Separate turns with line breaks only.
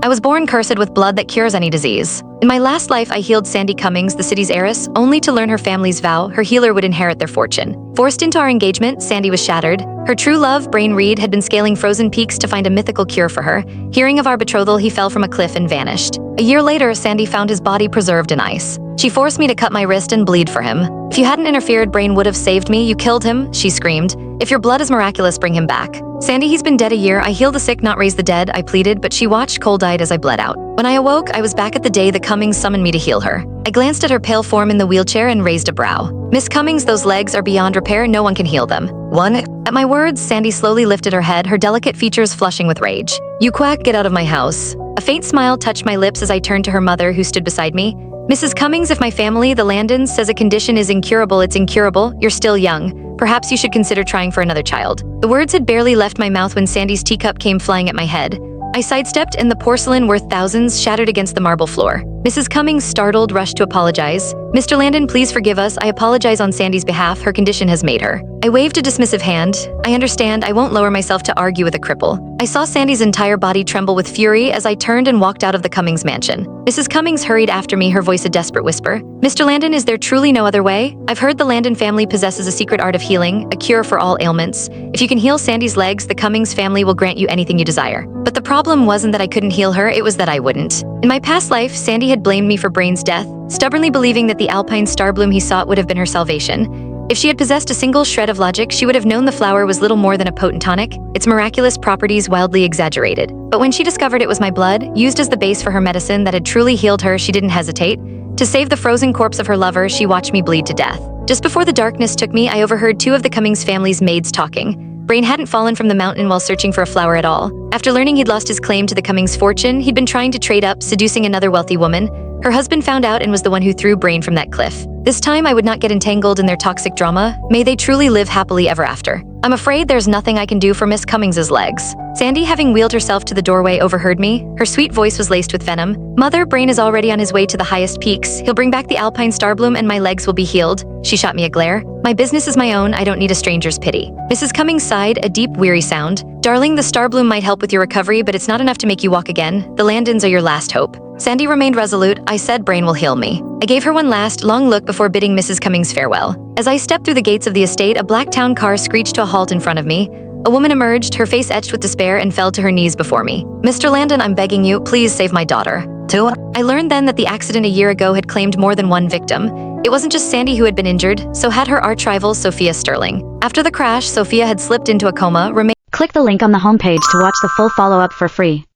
I was born cursed with blood that cures any disease. In my last life, I healed Sandy Cummings, the city's heiress, only to learn her family's vow her healer would inherit their fortune. Forced into our engagement, Sandy was shattered. Her true love, Brain Reed, had been scaling frozen peaks to find a mythical cure for her. Hearing of our betrothal, he fell from a cliff and vanished. A year later, Sandy found his body preserved in ice. She forced me to cut my wrist and bleed for him. If you hadn't interfered, Brain would have saved me. You killed him, she screamed. If your blood is miraculous, bring him back. Sandy, he's been dead a year. I heal the sick, not raise the dead, I pleaded, but she watched cold-eyed as I bled out. When I awoke, I was back at the day the Cummings summoned me to heal her. I glanced at her pale form in the wheelchair and raised a brow. Miss Cummings, those legs are beyond repair. No one can heal them. One? At my words, Sandy slowly lifted her head, her delicate features flushing with rage. You quack, get out of my house. A faint smile touched my lips as I turned to her mother, who stood beside me. Mrs. Cummings, if my family, the Landons, says a condition is incurable, it's incurable. You're still young. Perhaps you should consider trying for another child. The words had barely left my mouth when Sandy's teacup came flying at my head. I sidestepped, and the porcelain, worth thousands, shattered against the marble floor. Mrs. Cummings, startled, rushed to apologize. Mr. Landon, please forgive us. I apologize on Sandy's behalf. Her condition has made her. I waved a dismissive hand. I understand. I won't lower myself to argue with a cripple. I saw Sandy's entire body tremble with fury as I turned and walked out of the Cummings mansion. Mrs. Cummings hurried after me, her voice a desperate whisper. Mr. Landon, is there truly no other way? I've heard the Landon family possesses a secret art of healing, a cure for all ailments. If you can heal Sandy's legs, the Cummings family will grant you anything you desire. But the problem wasn't that I couldn't heal her, it was that I wouldn't. In my past life, Sandy had blamed me for Brain's death, stubbornly believing that the alpine star bloom he sought would have been her salvation. If she had possessed a single shred of logic, she would have known the flower was little more than a potent tonic, its miraculous properties wildly exaggerated. But when she discovered it was my blood, used as the base for her medicine that had truly healed her, she didn't hesitate. To save the frozen corpse of her lover, she watched me bleed to death. Just before the darkness took me, I overheard two of the Cummings family's maids talking. Brain hadn't fallen from the mountain while searching for a flower at all. After learning he'd lost his claim to the Cummings fortune, he'd been trying to trade up, seducing another wealthy woman. Her husband found out and was the one who threw Brain from that cliff. This time I would not get entangled in their toxic drama. May they truly live happily ever after. I'm afraid there's nothing I can do for Miss Cummings's legs. Sandy, having wheeled herself to the doorway, overheard me. Her sweet voice was laced with venom. Mother, Brain is already on his way to the highest peaks. He'll bring back the alpine starbloom and my legs will be healed. She shot me a glare. My business is my own. I don't need a stranger's pity. Mrs. Cummings sighed, a deep, weary sound. Darling, the starbloom might help with your recovery, but it's not enough to make you walk again. The Landons are your last hope. Sandy remained resolute. I said Brain will heal me. I gave her one last, long look before bidding Mrs. Cummings farewell. As I stepped through the gates of the estate, a black town car screeched to a halt in front of me. A woman emerged, her face etched with despair, and fell to her knees before me. Mr. Landon, I'm begging you, please save my daughter. Two? I learned then that the accident a year ago had claimed more than one victim. It wasn't just Sandy who had been injured, so had her arch rival, Sophia Sterling. After the crash, Sophia had slipped into a coma,
Click the link on the homepage to watch the full follow-up for free.